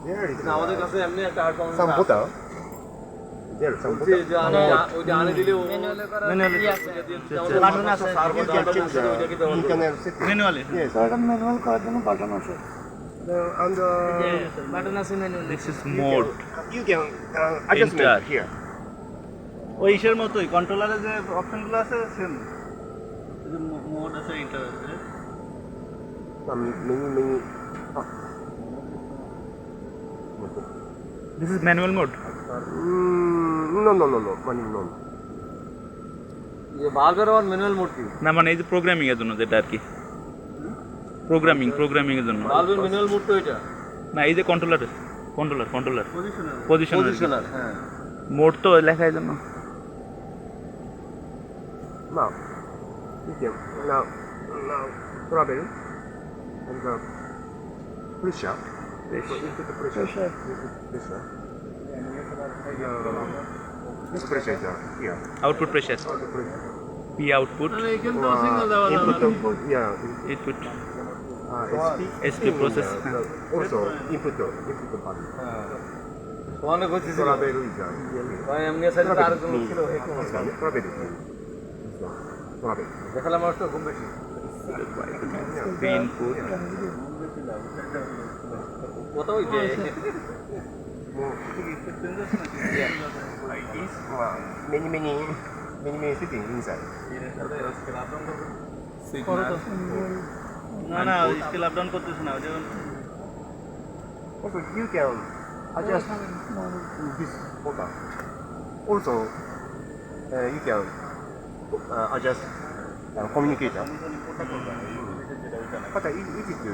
there is আমাদের কাছে এমনি একটা hard common some button. There is some button. ওইটা আনে দিলে বাটন আছে You can change the internal setting. Manually Yes. এটা ম্যানুয়াল করার জন্য বাটন আছে And বাটন আছে manual this is mode you can adjustment Enter. here. ওই ইসের মতোই কন্ট্রোলারে যে অপশনগুলো আছে সেম মোড আছে ইন্টার আছে Many. This is manual mode No. Manual no. ভালভের আর ম্যানুয়াল মোড কি না মানে এই যে প্রোগ্রামিং এর জন্য যেটা আর কি প্রোগ্রামিং এর জন্য ভালভের ম্যানুয়াল মোড তো এটা না এই যে কন্ট্রোলার পজিশনার পজিশনার হ্যাঁ মোড তো লেখা এই জন্য Now, you can now travel and pressure. Input the pressure. Pressure. This pressure is here. Output pressure The pressure. P output এখানে তো সিগন্যাল দেওয়া Input. Yeah. Input SP. SP process. Also input button. অনেক হচ্ছে Travel is ভাই এমনি side আর কোন ছিল travel. দেখালাম আমার তো খুব বেশি ইনপুট কত হইছে Many sitting inside. না না স্কেল আপ ডাউন করতেছ না যেমন Also, you can adjust this button. Also, you can adjust communicator. But it is easy.